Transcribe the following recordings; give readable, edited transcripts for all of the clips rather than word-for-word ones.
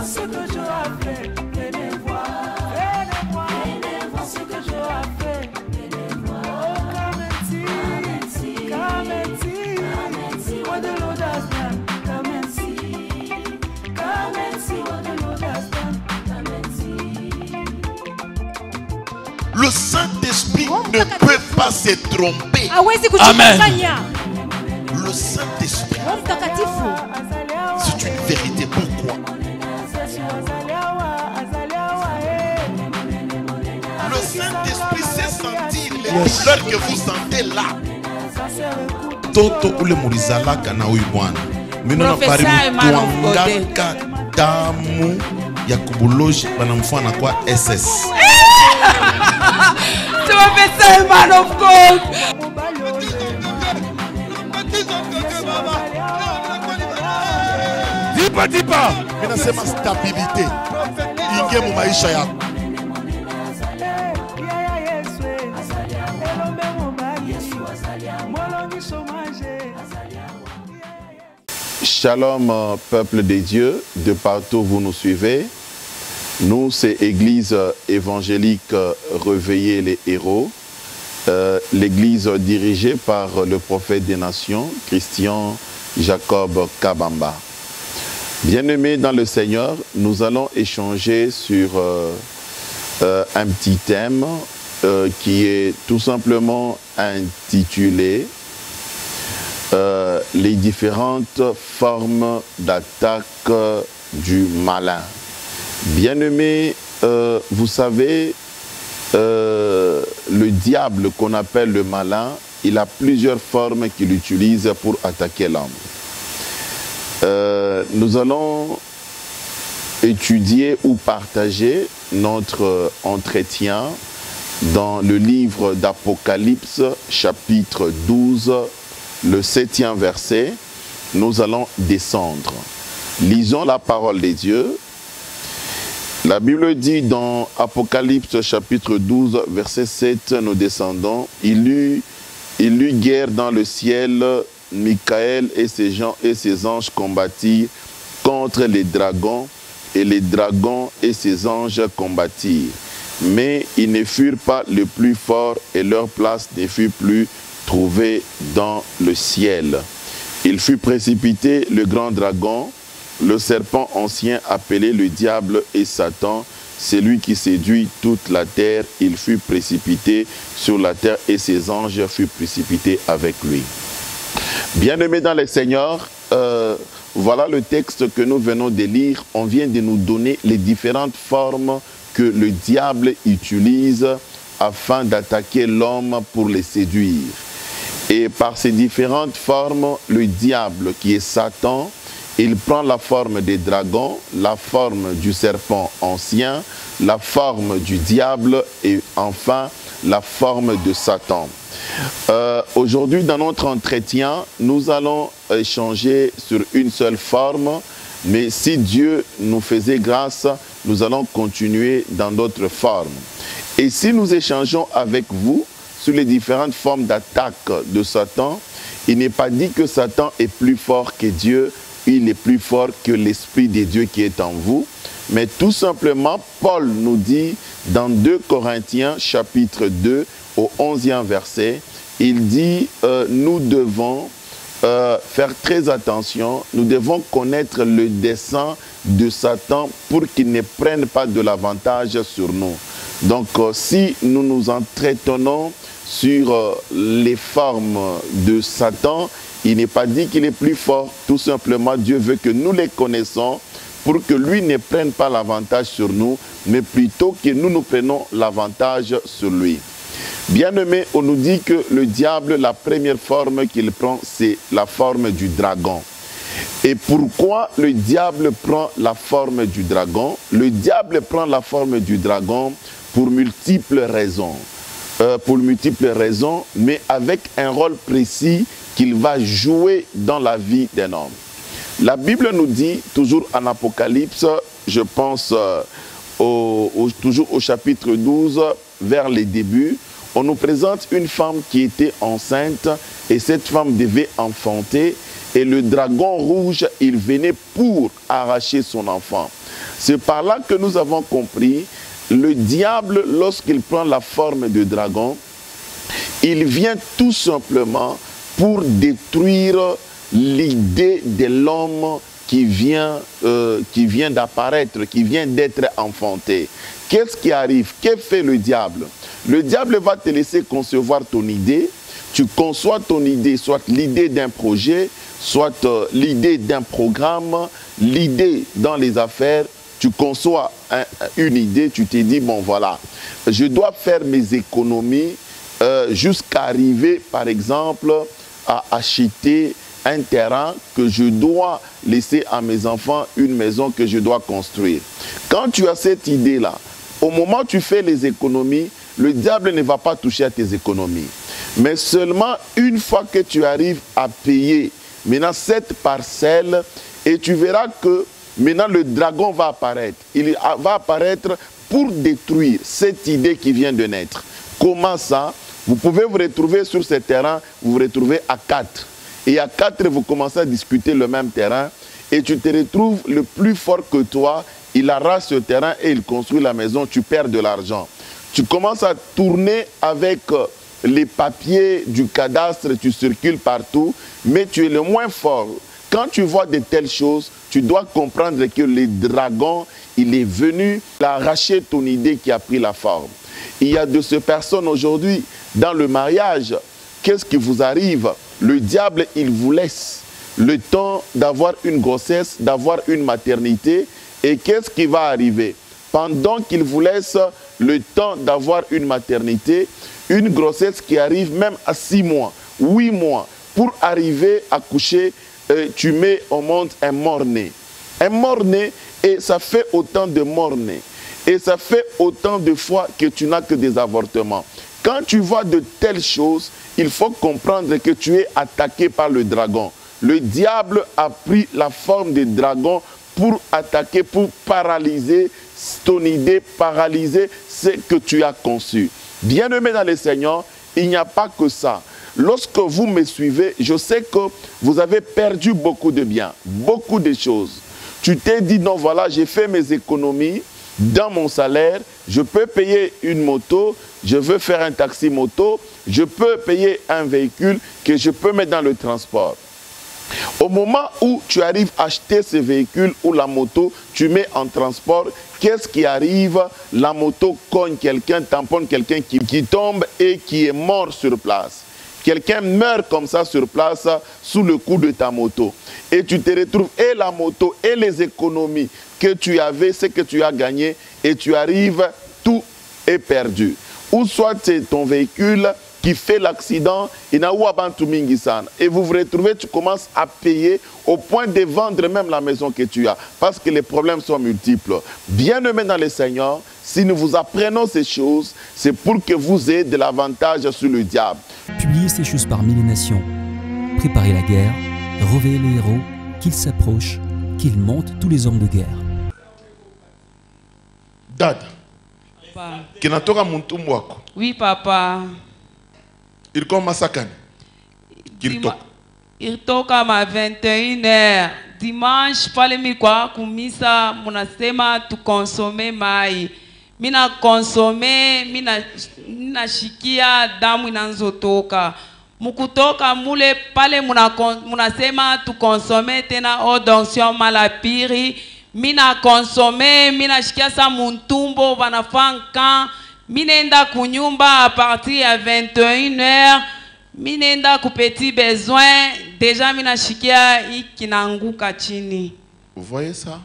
ce que Dieu a fait. Venez voir ce que Dieu a fait. Venez voir. Oh, come and see, come and see what the Lord has done. Come and see what the Lord has done. Come and see. Le Saint-Esprit ne peut pas se tromper. Amen. Le Saint-Esprit, c'est une vérité. Pourquoi? Le Saint-Esprit sait sentir les douleurs que vous sentez là. Toto ule murizala kana uibwana. Mino na pari tuangaka damu ya kubuloji banamfana kwa SS. Tu m'as fait ça, man of God. Dipa. Mina sema stabilité. Inge mu maisha yako. Shalom, peuple de Dieu, de partout où vous nous suivez. Nous, c'est Église évangélique Réveiller les héros. L'église dirigée par le prophète des nations, Christian Jacob Kabamba. Bien-aimés dans le Seigneur, nous allons échanger sur un petit thème qui est tout simplement intitulé les différentes formes d'attaque du malin. Bien-aimés, vous savez, le diable qu'on appelle le malin, il a plusieurs formes qu'il utilise pour attaquer l'homme. Nous allons étudier ou partager notre entretien dans le livre d'Apocalypse, chapitre 12, le 7e verset. Nous allons descendre. Lisons la parole de Dieu. La Bible dit dans Apocalypse chapitre 12, verset 7, nous descendons. Il eut guerre dans le ciel, Michael et ses anges combattirent contre les dragons, et les dragons et ses anges combattirent. Mais ils ne furent pas les plus forts, et leur place ne fut plus trouvée dans le ciel. Il fut précipité le grand dragon, le serpent ancien appelé le diable et Satan, celui qui séduit toute la terre. Il fut précipité sur la terre et ses anges furent précipités avec lui. Bien-aimés dans le Seigneur, voilà le texte que nous venons de lire. On vient de nous donner les différentes formes que le diable utilise afin d'attaquer l'homme pour le séduire. Et par ces différentes formes, le diable qui est Satan, il prend la forme des dragons, la forme du serpent ancien, la forme du diable et enfin la forme de Satan. Aujourd'hui, dans notre entretien, nous allons échanger sur une seule forme, mais si Dieu nous faisait grâce, nous allons continuer dans d'autres formes. Et si nous échangeons avec vous sur les différentes formes d'attaque de Satan, il n'est pas dit que Satan est plus fort que Dieu, il est plus fort que l'Esprit de Dieu qui est en vous. Mais tout simplement, Paul nous dit dans 2 Corinthiens chapitre 2 au 11e verset, il dit nous devons faire très attention, nous devons connaître le dessein de Satan pour qu'il ne prenne pas de l'avantage sur nous. Donc si nous nous entretenons sur les formes de Satan, il n'est pas dit qu'il est plus fort. Tout simplement, Dieu veut que nous les connaissons pour que lui ne prenne pas l'avantage sur nous, mais plutôt que nous prenions l'avantage sur lui. Bien-aimé, on nous dit que le diable, la première forme qu'il prend, c'est la forme du dragon. Et pourquoi le diable prend la forme du dragon? Le diable prend la forme du dragon pour multiples raisons. Mais avec un rôle précis qu'il va jouer dans la vie d'un homme. La Bible nous dit, toujours en Apocalypse, je pense toujours au chapitre 12, vers les débuts, on nous présente une femme qui était enceinte et cette femme devait enfanter Et le dragon rouge, il venait pour arracher son enfant. C'est par là que nous avons compris, le diable, lorsqu'il prend la forme de dragon, il vient tout simplement pour détruire l'idée de l'homme qui vient d'apparaître, qui vient d'être enfanté. Qu'est-ce qui arrive? Que fait le diable? Le diable va te laisser concevoir ton idée. Tu conçois ton idée, soit l'idée d'un projet, soit l'idée d'un programme, l'idée dans les affaires. Tu conçois une idée, tu te dis, bon voilà, je dois faire mes économies jusqu'à arriver, par exemple, à acheter un terrain que je dois laisser à mes enfants, une maison que je dois construire. Quand tu as cette idée-là, au moment où tu fais les économies, le diable ne va pas toucher à tes économies. Mais seulement une fois que tu arrives à payer maintenant cette parcelle, et tu verras que maintenant le dragon va apparaître. Il va apparaître pour détruire cette idée qui vient de naître. Comment ça? Vous pouvez vous retrouver sur ce terrain, vous vous retrouvez à 4. Et à 4, vous commencez à discuter le même terrain. Et tu te retrouves le plus fort que toi. Il arrache ce terrain et il construit la maison. Tu perds de l'argent. Tu commences à tourner avec les papiers du cadastre. Tu circules partout. Mais tu es le moins fort. Quand tu vois de telles choses, tu dois comprendre que le dragon, il est venu arracher ton idée qui a pris la forme. Il y a de ces personnes aujourd'hui, dans le mariage, qu'est-ce qui vous arrive? Le diable, il vous laisse le temps d'avoir une grossesse, d'avoir une maternité. Et qu'est-ce qui va arriver? Pendant qu'il vous laisse le temps d'avoir une maternité, une grossesse qui arrive même à 6 mois, 8 mois, pour arriver à coucher, tu mets au monde un mort-né. Un mort-né, et ça fait autant de mort-nés. Et ça fait autant de fois que tu n'as que des avortements. Quand tu vois de telles choses, il faut comprendre que tu es attaqué par le dragon. Le diable a pris la forme de dragon pour attaquer, pour paralyser ton idée, paralyser ce que tu as conçu. Bien-aimé dans le Seigneur, il n'y a pas que ça. Lorsque vous me suivez, je sais que vous avez perdu beaucoup de biens, beaucoup de choses. Tu t'es dit, non, voilà, j'ai fait mes économies dans mon salaire, je peux payer une moto, je veux faire un taxi moto, je peux payer un véhicule que je peux mettre dans le transport. Au moment où tu arrives à acheter ce véhicule ou la moto, tu mets en transport, qu'est-ce qui arrive? La moto cogne quelqu'un, tamponne quelqu'un qui tombe et qui est mort sur place. Quelqu'un meurt comme ça sur place sous le coup de ta moto. Et tu te retrouves, et la moto, et les économies que tu avais, ce que tu as gagné, et tu arrives, tout est perdu. Ou soit c'est ton véhicule qui fait l'accident, et vous vous retrouvez, tu commences à payer au point de vendre même la maison que tu as, parce que les problèmes sont multiples. Bien-aimés dans le Seigneur, si nous vous apprenons ces choses, c'est pour que vous ayez de l'avantage sur le diable. Publiez ces choses parmi les nations. Préparez la guerre, réveillez les héros, qu'ils s'approchent, qu'ils montent tous les hommes de guerre. Dad, kinatoka muntu wako. Oui, papa. Il commence à quand? Il toka ma 21h. Dimanche, pale mikwa kumisa, munasema tu consommer mai. Mina consommer, mina shikia damu inanzotoka. Mukutoka mule pale munasema tu consommer tena odonction malapiri. Mina consommer, mina shikia sa muntumbo vanafanka. Minenda kunyumba à partir à 21h. Minenda ku petit besoin. Déjà mina shikia ikinanguka chini. Vous voyez ça?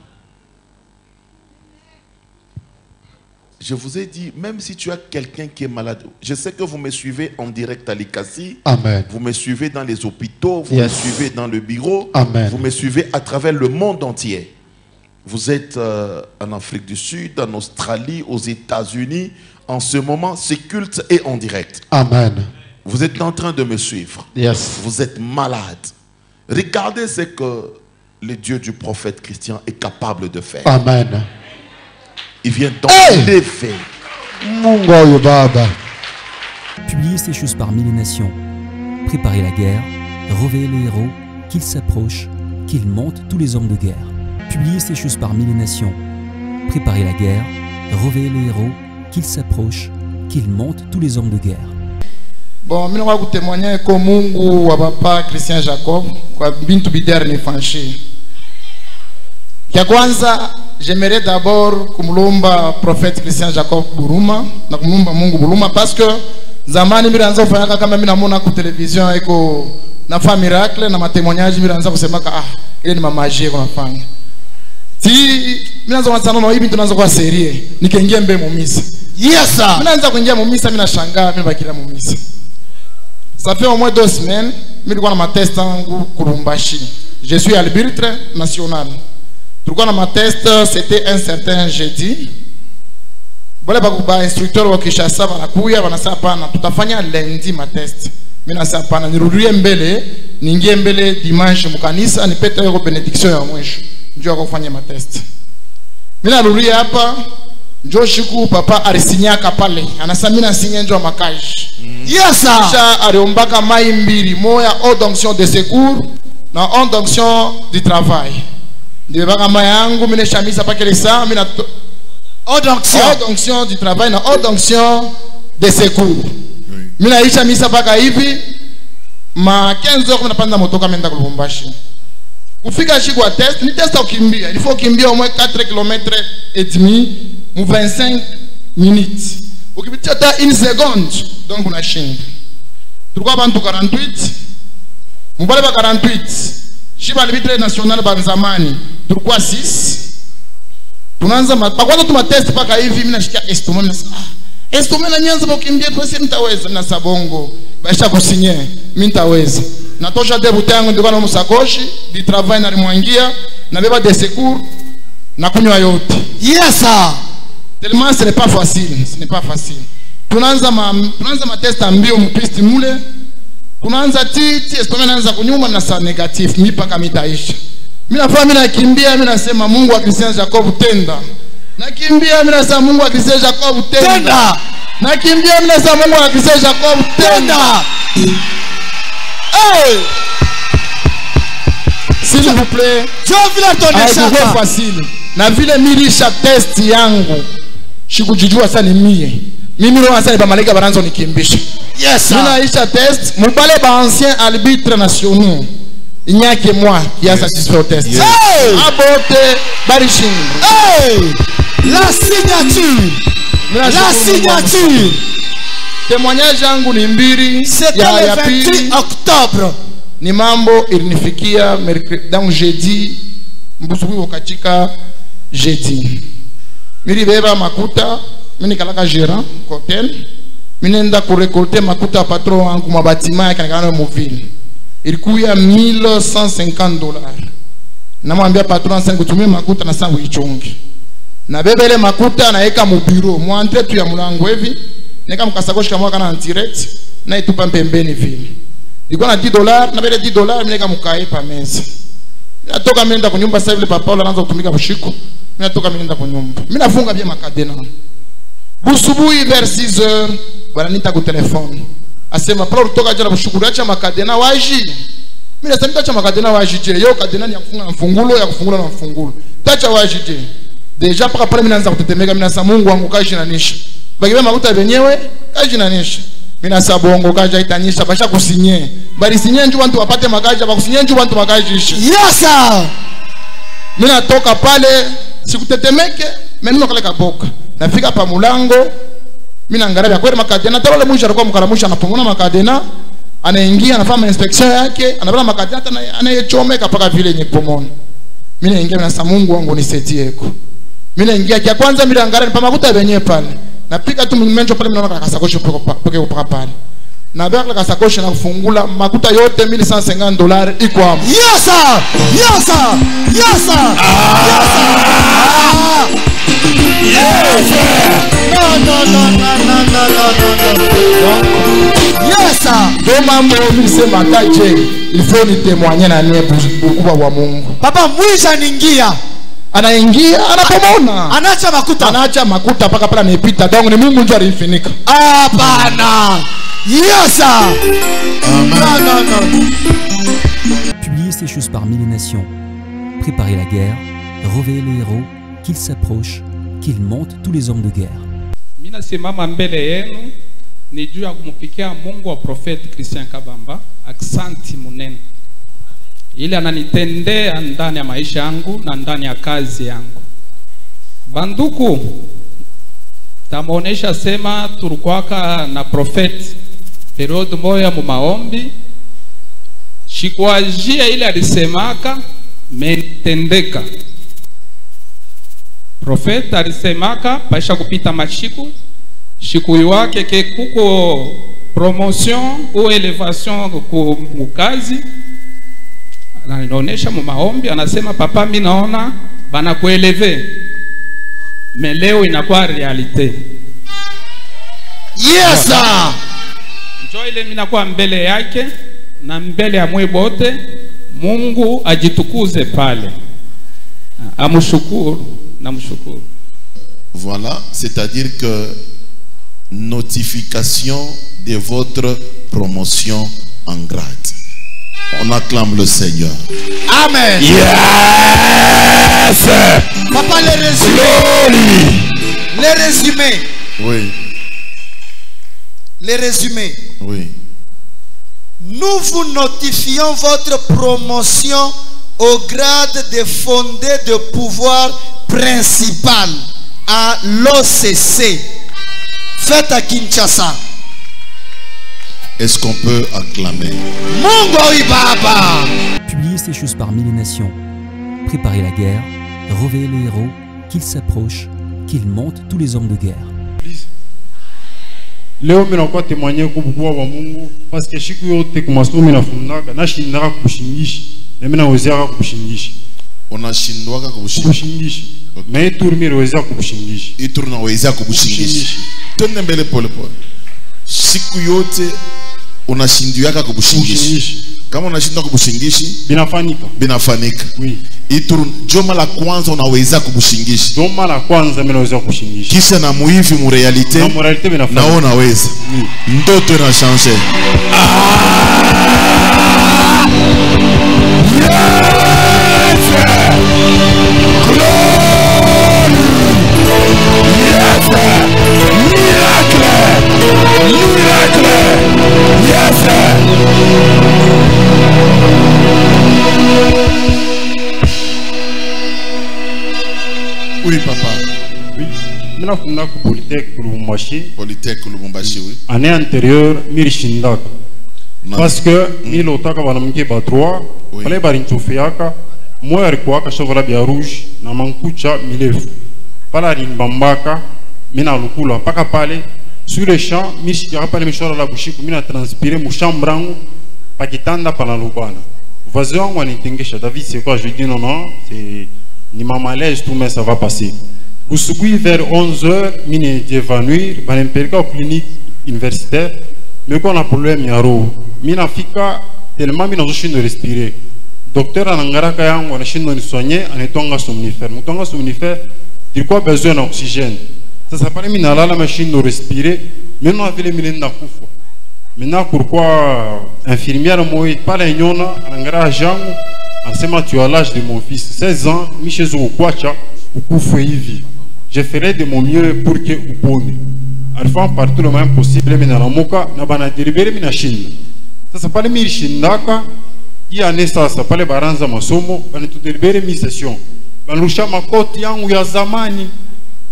Je vous ai dit, même si tu as quelqu'un qui est malade, je sais que vous me suivez en direct à l'Ikasi. Amen. Vous me suivez dans les hôpitaux, vous me suivez dans le bureau. Amen. Vous me suivez à travers le monde entier. Vous êtes en Afrique du Sud, en Australie, aux États-Unis. En ce moment, ce culte est en direct. Amen. Vous êtes en train de me suivre. Yes. Vous êtes malade. Regardez ce que le Dieu du prophète Christian est capable de faire. Amen. Il vient d'enlever. Mungu Baba. Publiez ces choses parmi les nations. Préparez la guerre, réveillez les héros, qu'il s'approche, qu'il monte tous les hommes de guerre. Publiez ces choses parmi les nations. Préparez la guerre, réveillez les héros, qu'il s'approche, qu'il monte tous les hommes de guerre. Bon, je vais vous témoigner que Mungu wa papa Christian Jacob kwa bintu bidere ni fanshi. Kia kwanza, j'aimerais d'abord kumulomba prophète Christian Jacob Buruma na kumulomba Mungu Buruma parce que zamani miranza kufanya kama mimi namuona ku television iko nafanya miracle na matemoignage miranza kusema ile ni mamagie kwa nafanya. Si miranza kuanza na hivi tunaanza kwa serie nikaingia mbe mumisa. Yes sir. Minaanza kuingia mumisa mimi nashangaa mimi bakila mumisa. Ça fait au moins 2 semaines, je suis ma test en Kurumbashi. Je suis arbitre national. Pourquoi ma test c'était un certain jeudi. Voilà ba instructeur wa Kishasa banakuya banasema pana tutafanya lundi ma test. Mimi nasema pana nirudie mbele, niingie mbele dimanche mkanisa nipete hiyo benediction ya mwisho. Ndio akafanya ma test. Mimi narudia hapa njo shiku papa alisinyaka pale. Anasema mimi nasinye njo makaji. Yes sir. Kisha aliombaka mai mbili, moya haute onction de secours na haute onction du travail. Ndio baka mai yangu mimi neshamisa pakele saa mimi na haute onction du travail na haute onction de secours. Mimi naisha misa paka hivi ma 15 heures napanda motoka menda ku Lubumbashi. Kufika shiku wa test, ni test ukimbia. Il faut kimbia au moins 4 km et demi mu 25 minutes. Ukipitia hata 1 seconde donc unashinda. Tulikuwa bantu 48 mubale ba 48 shiba arbitre national ba zamani tulikuwa 6 tunaanza kwanza tuma test paka hivi mimi nashikia estomac estomac na nyanza kukimbia pesa mtaweza na sabongo baisha kusinye mimi nitaweza natosha debuta yangu ndiko na msakoshi di travail na rimwangia na beba de secours na kunywa yote. Yes sir. Tellement ce n'est pas facile, ce n'est pas facile. Tunaanza ma test mbio mpiste mule. Tunaanza titi, estome naanza kunyuma na sa negatif, mipaka mitaisha. Mimi nafahamu mimi nakimbia, mimi nasema Mungu wa Christian Jacob tenda. Nakimbia mimi nasema Mungu wa Christian Jacob tenda. Nakimbia mimi nasema Mungu wa Christian Jacob tenda. Hey! S'il vous plaît. Je veux ton échec. C'est facile. Na vile milisha test yangu. Shikujijua sana mie. Mimi roho sana ba malaika bananzo nikimbisha. Yes sir. Mimi naisha test, mubale ba ancien arbitre nationaux. Inyake moi qui a satisfait au test. Hey! Abote barishin. Hey! La signature. La signature. Témoignage yangu ni mbili ya 28 octobre. Ni mambo ilinifikia mercredi donc jeudi mbusubu wakachika jeudi. Mimi beba makuta, mimi nikalaka gérant hotel. Mimi nenda kurekolte makuta patron wangu mabatima yake nikana muvili. Ilikuwa $1150. Namwambia patron sasa kutumia makuta na sasa uichungi. Na beba ile makuta naeka mu bureau, muantre tu ya mlango hivi. Nika mkasakoshi kama kana antirect na itupa pembeni vile. Niko na $10 na bele $10 mimi nika mkae pa meza. Mimi natoka mimi nenda kunyumba sasa vile papa anaanza kutumika bushiko. Mimi natoka mimi nenda kunyumba. Mimi nafunga bien makadena. Busubuhi vers 6h wananiita ku telefone. Asema pala kutoka jana bushukuru acha makadena waji. Mimi nasema acha makadena waji je. Yo kadena ni ya kufunga na mfungulo ya kufungula na mfungulo. Tacha waji je. Deja paka pale mimi naanza kutetemeka mimi nasema Mungu wangu kaji na nisha. Bakiwe makuta wenyewe kaji na nisha. Mina sabongo kaja itanyisha basha kusinye. Bali sinye nju watu wapate makaja bakusinye nju watu makaji ishi. Yes sir. Mina toka pale sikutetemeke, mimi nakaleka boka. Nafika pa mulango, mina angalia kweli makadena tawale mwisho alikuwa mkaramusha anapunguna makadena, anaingia anafanya inspection yake, anabala makadena hata anayechomeka paka vile yenye pomona. Mimi naingia na sa Mungu wangu nisaidie eko. Mimi naingia kia kwanza mimi angalia pa makuta wenyewe pale. Napika tu mmenjo pale mnaona kasakoshi peke pale. Na baka kasakoshi na kufungula makuta yote $1150 iko hapo. Yes sir. Yes sir. Yes sir. Yes sir. No. Yes sir. Ndio mambo nilisema kaje. Il faut ni témoigner na nie ukubwa wa Mungu. Papa mwisha anaingia. Anaingia anapomona. Anaacha makuta paka pala nipita. Donc ni Mungu ndiye alifinika. Hapana. Yes sir. Publiez ces choses parmi les nations. Préparez la guerre, réveillez les héros, qu'ils s'approchent, qu'ils montent tous les hommes de guerre. Mina simama mbele yenu ni juu ya kumpikia Mungu wa Prophet Christian Kabamba aksanti munene. Ili ananitendea ndani ya maisha yangu na ndani ya kazi yangu. Banduku, tamuonesha sema turukwaka na Prophet periode moya mu maombi. Shikuajia ile alisemaka mentendeka. Prophet alisemaka paisha kupita mashiku shiku wake ke kuko promotion ou elevation ku mukazi. Anaonesha mu maombi anasema papa mimi naona bana kueleve. Mais leo inakuwa realite. Yes sir. Njoo ile mimi nakuwa mbele yake na mbele ya mwebote. Mungu ajitukuze pale. Amshukuru na mshukuru. Voilà, c'est-à-dire que notification de votre promotion en grade. On acclame le Seigneur. Amen. Yes. Papa, les résumés. Les résumés. Oui. Les résumés. Oui. Nous vous notifions votre promotion au grade de fondé de pouvoir principal à l'OCC. Faites à Kinshasa. Est-ce qu'on peut acclamer? Mungu Baba. Publiez ces choses parmi les nations. Préparez la guerre, réveillez les héros, qu'ils s'approchent, qu'ils montent tous les hommes de guerre. Leo mimi nakuwa témoigner kwa bukua wa Mungu parce que siku yote kwa masomo mimi nafundaka na shindaka kushingishi na mimi nawezeka kushingishi. Unashindwaka kushingishi. Mais tour mimi naweza kushingishi. Itu naweza kushingishi. Twende mbele pole pole. Siku yote unashindiwaka kushingishi. Kama unashindwa kushingishi binafanika. Oui. Itu joma la kwanza unaweza kushingishi. Joma la kwanza mimi naweza kushingishi. Kisha na muhivi mu realite na unaweza. Ndoto na changer. Oui, papa. Oui. Je suis en Polytech Lubumbashi. Polytech Lubumbashi, oui. Année antérieure, je suis parce que je suis en 3. Je suis en moi, je suis en rouge. Je suis en milefu. Pala rimbambaka. Je suis en paka pale. Sur les champs, je suis en la bouche. Je suis transpiré. Je suis en brango. Pakitanda pana lubana. Voisin, on est David, c'est quoi? Je dis non, non. C'est. Ni ma malaise, tout mais ça va passer. Vous suivez vers 11h, je suis évanouir, je suis en clinique universitaire, mais quand on a problème, je suis tellement je suis respirer. Docteur Anangaraka yang on a soigné en étant somnifère. Mutonga somnifère, il quoi besoin d'oxygène. Ça s'appelle minala la machine de respirer, mais nous avons les milènes d'akufo. Maintenant pourquoi infirmière moi pas la nyona Anangara jango. En ce moment, tu as l'âge de mon fils, 16 ans, Michel Kwacha, ou je ferai de mon mieux pour que vous pouvez. Enfin, partout le même possible, mais dans la moka, n'a pas délibéré, mais na Chine. Ça s'appelle Mirchinaka, il y a ça s'appelle Baranza Masomo, on est tout délibéré, mi session. Ben, l'oucha ma côte, yang ou yazamani,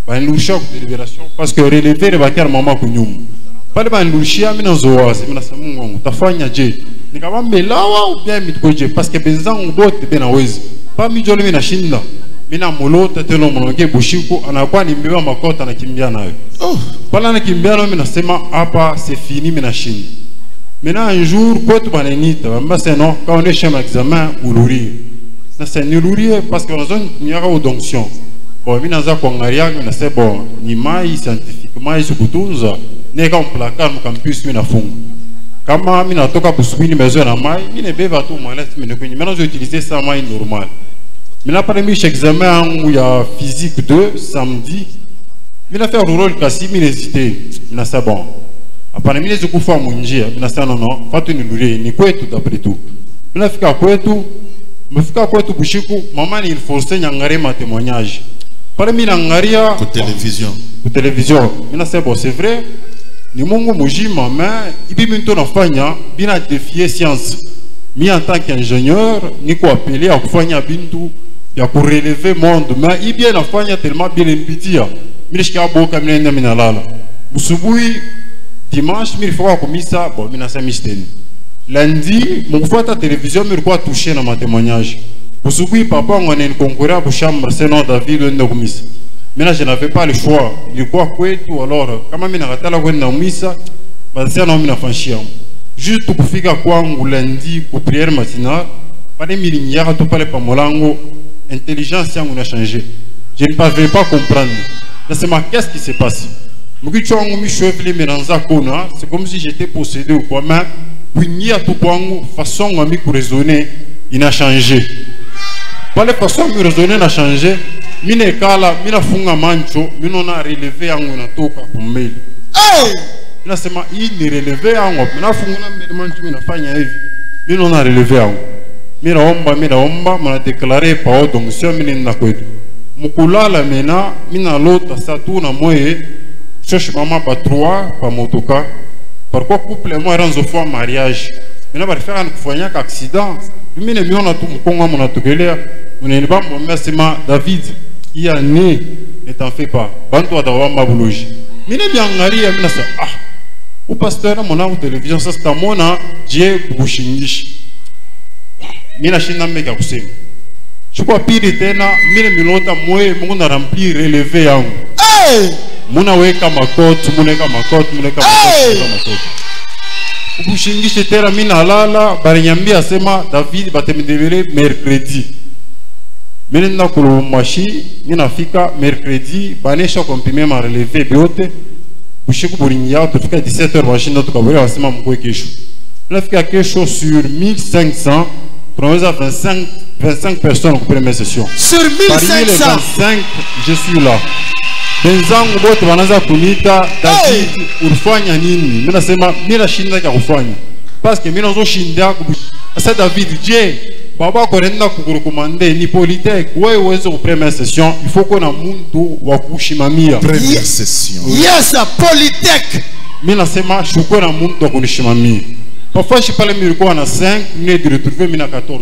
ben, l'oucha de délibération, parce que relever le bakar maman kunyum. Pas le ban l'oucha, mais dans Zoaz, mais dans Samungo, ta fanya dje. Nikaba mbelawa ou bien mitkoje parce que benzangu bote bena wezi pa mijolo mina shinda mina molota telo molonge bushiko anakuwa ni mbewa makota na kimbia nayo pala na kimbia nayo mina sema hapa c'est fini mina shinda mina un jour kwetu banenita bamba c'est non quand on est chez l'examen uluri na c'est uluri parce que on a une onction bon mina za kuangalia mina c'est bon ni mai scientifiquement isukutunza neka on placard mu campus mina funga. Kama mina toka busubini besoin na mai, mine beva tu malais mine kwenye. Maintenant je utiliser ça mai normal. Mina pare mi examen où il y a physique 2 samedi. Mina faire le rôle kasi mine hésité. Mina c'est bon. Après mine je kufa munjia, mina c'est non non, fatu ni lure ni kwetu d'après tout. Mina fika kwetu, mefika kwetu bushiku mama ni forcer nyangare ma témoignage pale mina ngaria ku télévision mina c'est bon c'est vrai ni mungu mujima mais ibi minto nafanya bina défier science mi en tant qu'ingénieur ni ko appeler à kufanya bintu ya ku relever monde mais ibi nafanya tellement bien mpitia mimi shika boka mina minalala busubui dimanche mi faut komisa bon mina samisteni lundi mkufuata télévision mi kwa toucher na témoignage busubui papa ngone ni concours pour chambre Saint David ndo komisa mina je n'avais pas le choix ilikuwa kwetu alors kama mimi nakatala kwenda umisa basi na mimi nafanyia juste kufika kwangu lundi pour prière matinale pale mimi ninyaka tu pale pa molango intelligence yangu na changé je ne pouvais pas comprendre nasema qu'est-ce qui se passe mkicho wangu mishwevile menanza kona c'est comme si j'étais possédé ou quoi mais kuingia tu kwangu façon ngami ku raisonner ina changé pale façon mi raisonner na changé mine kala mina funga mancho mino na relever yangu natoka kumbele mina sema hii ni relever yangu mina funga na mbele mancho mina fanya hivi mino na relever yangu mina omba mana déclarer pa donc sio mine na kwetu mukulala mena mina lota satu na moye cherche maman pa 3 pa motoka pourquoi couple moi ranzo fois mariage mina bari faire un kufanya ka accident mine miona tu mkongo mona tokelea mune ba mo sema David il y a né ne t'en fais pas bantu atawamba buloji mine biangaria mina sa au pasteur na mona télévision ça c'est mona je bushingishi mina shinda mbeka kusema chukua pili tena mine milota moye mungu na remplir relever yangu muna weka makoti muneka makoti ubushingishi tena mina lala barinyambia sema David batemidebele mercredi mine na kulumashi mina fika mercredi banesha komprime ma relever biote bushiku burinya tufika 17h machine tukaburi wasema mkwe kesho nafika kesho sur 1500 tunaweza 25 personnes pour première session sur 1500 parmi les 25 je suis là benzangu bote wanaanza kunita David ulifanya nini mimi nasema mimi nashinda kwa kufanya parce que mimi nazo shinda sasa David je baba korenda kukurukumande ni politique wewe uwezo ku première session il faut qu'on a muntu wa kushimamia première session yes politique mimi nasema shuko na muntu wa kunishimamia parfois je parle nilikuwa na 5 ni de retrouver mimi na 14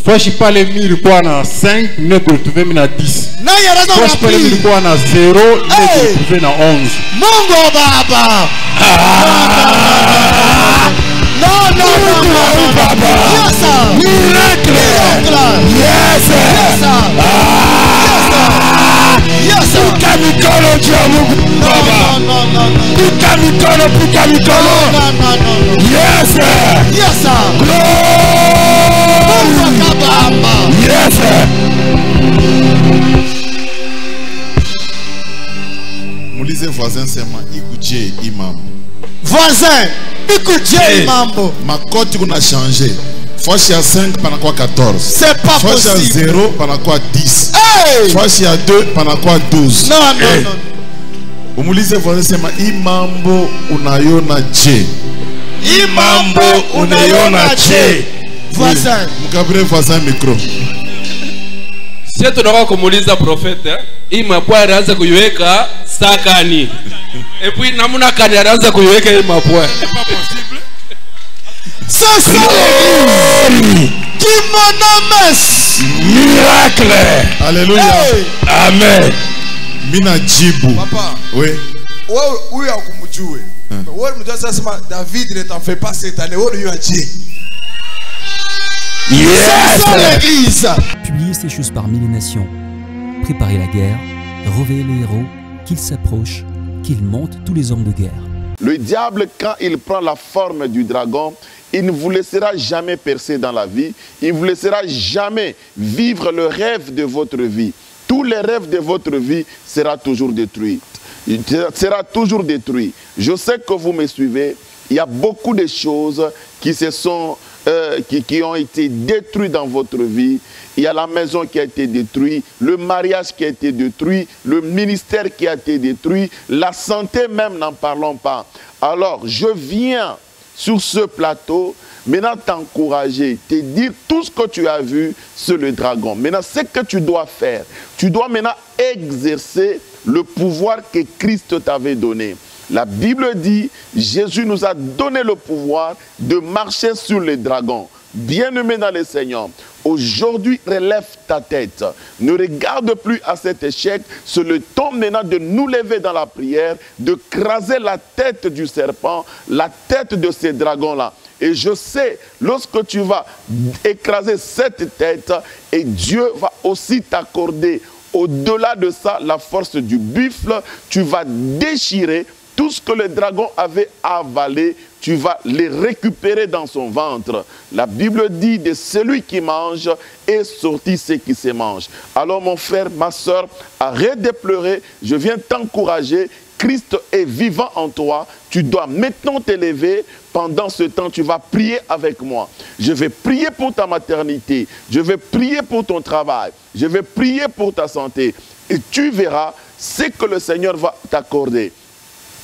fois je parle nilikuwa na 5 ni de retrouver mimi na 10 na yaraza fois je parle nilikuwa na 0 ni de retrouver na 11 Mungu baba no baba yes miracle yes yes Pukamikolo ya Mungu baba pukamikolo yes yes Mulize voisin sema ikuje imam voisin ikuje mambo makoti kuna changer fois il y a 5 pendant quoi 14 c'est pas fois possible il y a 0 pendant quoi 10 fois il y a 2 pendant quoi 12 non umulize voisin sema imambo unayona je imambo unayona je voisin mukabire voisin micro sisi tunataka kumuuliza profeta hii mapwa anaanza kuiweka sakani et puis namuna kani anaanza kuiweka hii mapwa ça c'est qui monomes miracle alléluia amen mina jibu papa oui wewe huyu akumjue wewe mtu sasa sema David ne t'en fais pas cette année wewe unajua je l'église. Publier ces choses parmi les nations, préparer la guerre, révéler les héros, qu'ils s'approchent, qu'ils montent tous les hommes de guerre. Le diable, quand il prend la forme du dragon, il ne vous laissera jamais percer dans la vie. Il ne vous laissera jamais vivre le rêve de votre vie. Tous les rêves de votre vie seront toujours détruits. Il sera toujours détruit. Je sais que vous me suivez. Il y a beaucoup de choses qui se sont qui ont été détruits dans votre vie. Il y a la maison qui a été détruite, le mariage qui a été détruit, le ministère qui a été détruit, la santé même, n'en parlons pas. Alors, je viens sur ce plateau, maintenant t'encourager, te dire tout ce que tu as vu sur le dragon. Maintenant, ce que tu dois faire, tu dois maintenant exercer le pouvoir que Christ t'avait donné. La Bible dit, Jésus nous a donné le pouvoir de marcher sur les dragons. Bien-aimé dans le Seigneur, aujourd'hui, relève ta tête. Ne regarde plus à cet échec. C'est le temps maintenant de nous lever dans la prière, de craser la tête du serpent, la tête de ces dragons-là. Et je sais, lorsque tu vas écraser cette tête, et Dieu va aussi t'accorder, au-delà de ça, la force du buffle, tu vas déchirer tout ce que le dragon avait avalé, tu vas les récupérer dans son ventre. La Bible dit de celui qui mange est sorti ce qui se mange. Alors mon frère, ma soeur, arrête de pleurer, je viens t'encourager. Christ est vivant en toi, tu dois maintenant t'élever. Pendant ce temps, tu vas prier avec moi. Je vais prier pour ta maternité, je vais prier pour ton travail, je vais prier pour ta santé. Et tu verras ce que le Seigneur va t'accorder.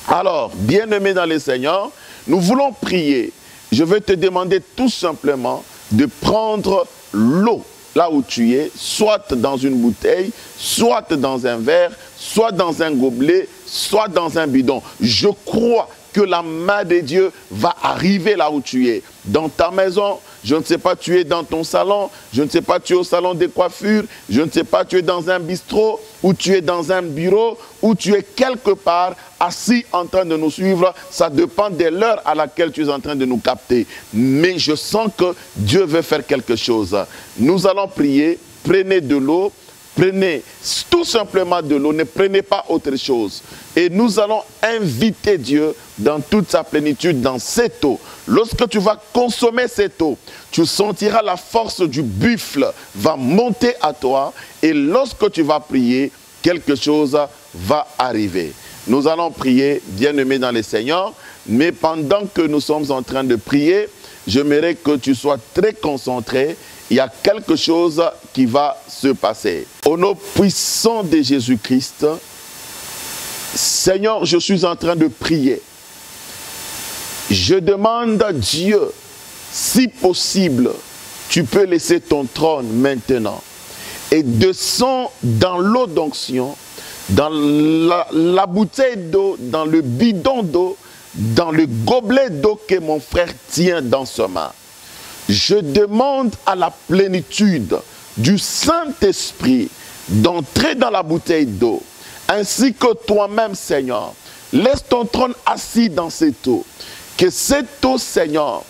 Alors, bien-aimé dans le Seigneur, nous voulons prier. Je vais te demander tout simplement de prendre l'eau là où tu es, soit dans une bouteille, soit dans un verre, soit dans un gobelet, soit dans un bidon. Je crois que la main de Dieu va arriver là où tu es. Dans ta maison, je ne sais pas, tu es dans ton salon, je ne sais pas, tu es au salon de coiffure, je ne sais pas, tu es dans un bistrot, ou tu es dans un bureau, ou tu es quelque part assis en train de nous suivre. Ça dépend de l'heure à laquelle tu es en train de nous capter. Mais je sens que Dieu veut faire quelque chose. Nous allons prier, prenez de l'eau. Prenez tout simplement de l'eau, ne prenez pas autre chose. Et nous allons inviter Dieu dans toute sa plénitude dans cette eau. Lorsque tu vas consommer cette eau, tu sentiras la force du buffle va monter à toi. Et lorsque tu vas prier, quelque chose va arriver. Nous allons prier, bien-aimés dans le Seigneur. Mais pendant que nous sommes en train de prier, j'aimerais que tu sois très concentré. Il y a quelque chose qui va se passer. Au nom puissant de Jésus-Christ, Seigneur, je suis en train de prier. Je demande à Dieu, si possible, tu peux laisser ton trône maintenant. Et descends dans l'eau d'onction, dans la bouteille d'eau, dans le bidon d'eau, dans le gobelet d'eau que mon frère tient dans sa main. Je demande à la plénitude du Saint-Esprit d'entrer dans la bouteille d'eau, ainsi que toi-même, Seigneur. Laisse ton trône assis dans cette eau. Que cette eau, Seigneur,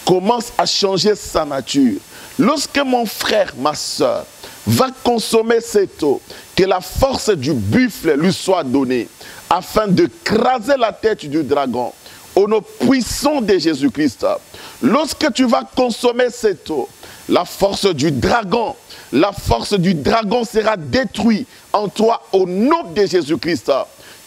commence à changer sa nature. Lorsque mon frère, ma soeur, va consommer cette eau, que la force du buffle lui soit donnée, afin de craser la tête du dragon. Au nom puissant de Jésus-Christ, lorsque tu vas consommer cette eau, la force du dragon sera détruite en toi au nom de Jésus-Christ.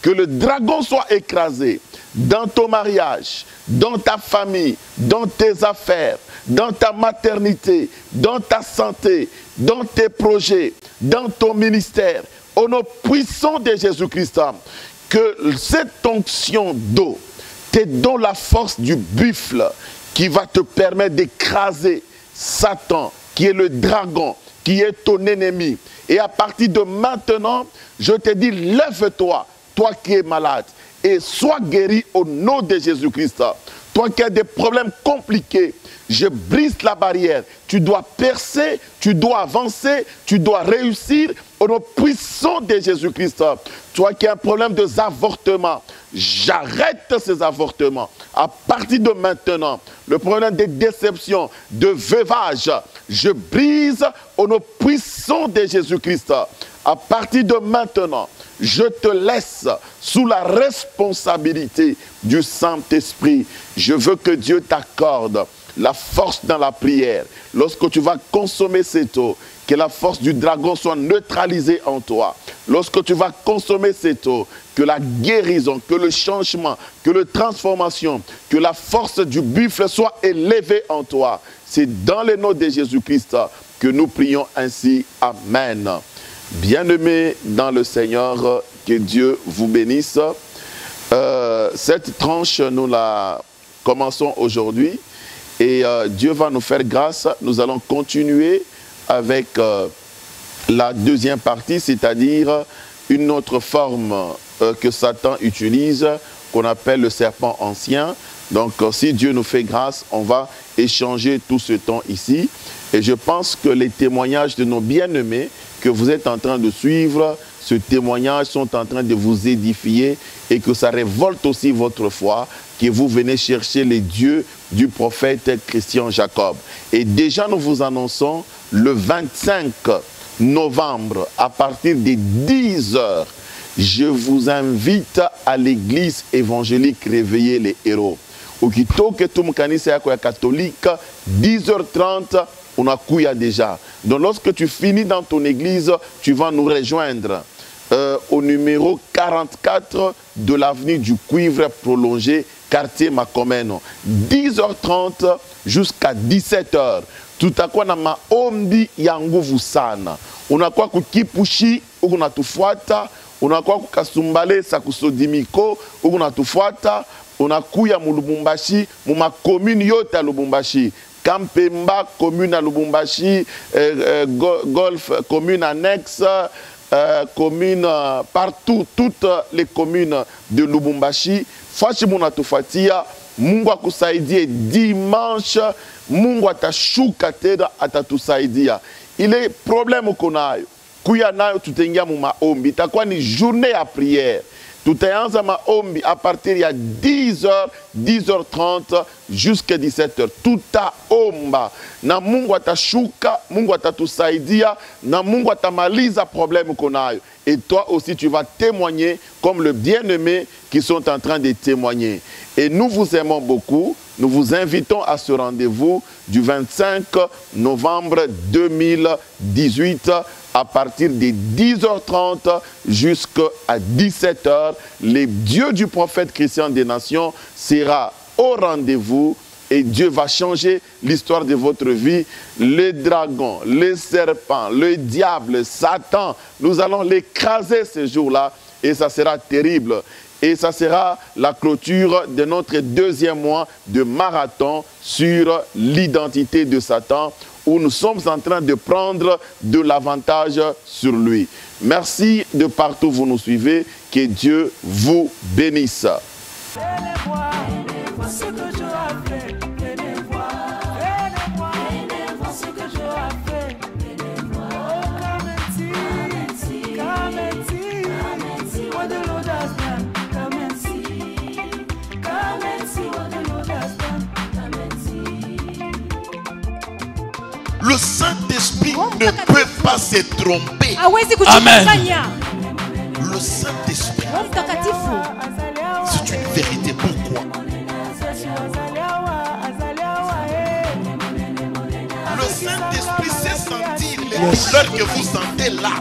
Que le dragon soit écrasé dans ton mariage, dans ta famille, dans tes affaires, dans ta maternité, dans ta santé, dans tes projets, dans ton ministère. Au nom puissant de Jésus-Christ, que cette onction d'eau te donne la force du buffle qui va te permettre d'écraser Satan, qui est le dragon, qui est ton ennemi. Et à partir de maintenant, je te dis, lève-toi, toi qui es malade, et sois guéri au nom de Jésus-Christ. Toi qui as des problèmes compliqués, je brise la barrière. Tu dois percer, tu dois avancer, tu dois réussir au nom puissant de Jésus-Christ. Toi qui as un problème d'avortement, j'arrête ces avortements. À partir de maintenant, le problème des déceptions, de veuvage, je brise au nom puissant de Jésus-Christ. À partir de maintenant, je te laisse sous la responsabilité du Saint-Esprit. Je veux que Dieu t'accorde la force dans la prière. Lorsque tu vas consommer cette eau, que la force du dragon soit neutralisée en toi. Lorsque tu vas consommer cette eau, que la guérison, que le changement, que la transformation, que la force du buffle soit élevée en toi. C'est dans le nom de Jésus-Christ que nous prions ainsi. Amen. Bien-aimés dans le Seigneur, que Dieu vous bénisse. Cette tranche, nous la commençons aujourd'hui. Et Dieu va nous faire grâce. Nous allons continuer avec la deuxième partie, c'est-à-dire une autre forme que Satan utilise, qu'on appelle le serpent ancien. Donc, si Dieu nous fait grâce, on va échanger tout ce temps ici. Et je pense que les témoignages de nos bien-aimés que vous êtes en train de suivre, ce témoignage sont en train de vous édifier et que ça révolte aussi votre foi, que vous venez chercher les dieux du prophète Christian Jacob. Et déjà, nous vous annonçons le 25 novembre, à partir des 10 heures, je vous invite à l'église évangélique Réveiller les Héros. Ukitoke tu mkanisa yako ya catholique, 10h30, on a couillé déjà. Donc lorsque tu finis dans ton église, tu vas nous rejoindre au numéro 44 de l'avenue du Cuivre prolongé, quartier Makomeno. 10h30 jusqu'à 17h. Tout à quoi na maombi ya nguvu sana. Unakuwa kukipushi, unatufuata. Unakuwa kukasumbale sa kusodimiko, unatufuata. Unakuya mu Lubumbashi, mu ma commune yote ya Lubumbashi. Kampemba, commune à Lubumbashi, Golf, commune annexe, commune partout, toutes les communes de Lubumbashi. Fashi munatufatia, Mungu akusaidia dimanche, Mungu atashuka tena atatusaidia. Ile problème konayo, kuya nayo tutengia mu maombi, itakuwa ni journée à prière. Tutaanza maombi à partir ya 10h, 10h30 jusqu'à 17h. Tutaomba na Mungu atashuka, Mungu atatusaidia, na Mungu atamaliza problème konayo. Et toi aussi tu vas témoigner comme le bien-aimé qui sont en train de témoigner. Et nous vous aimons beaucoup. Nous vous invitons à ce rendez-vous du 25 novembre 2018 à partir de 10h30 jusqu'à 17h. Les dieux du prophète Christian des Nations sera au rendez-vous et Dieu va changer l'histoire de votre vie. Les dragons, les serpents, le diable, Satan, nous allons l'écraser ce jour-là et ça sera terrible. Et ça sera la clôture de notre deuxième mois de marathon sur l'identité de Satan, où nous sommes en train de prendre de l'avantage sur lui. Merci de partout où vous nous suivez. Que Dieu vous bénisse. Le Saint-Esprit ne peut pas se tromper. Amen. Le Saint-Esprit, c'est une vérité. Pourquoi? Le Saint-Esprit sait sentir les douleurs que vous sentez là.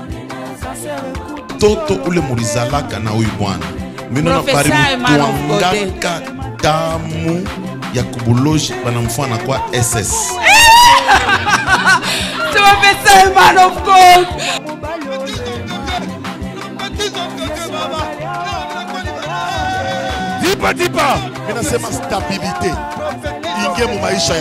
Toto ule murizala kana uibwana. Minona pari mtuangaka damu ya kubuloji banamfana kwa SS. Tu m'as fait ça, man of God. Dis pas. Mais c'est ma stabilité. Il y a mon maïcha.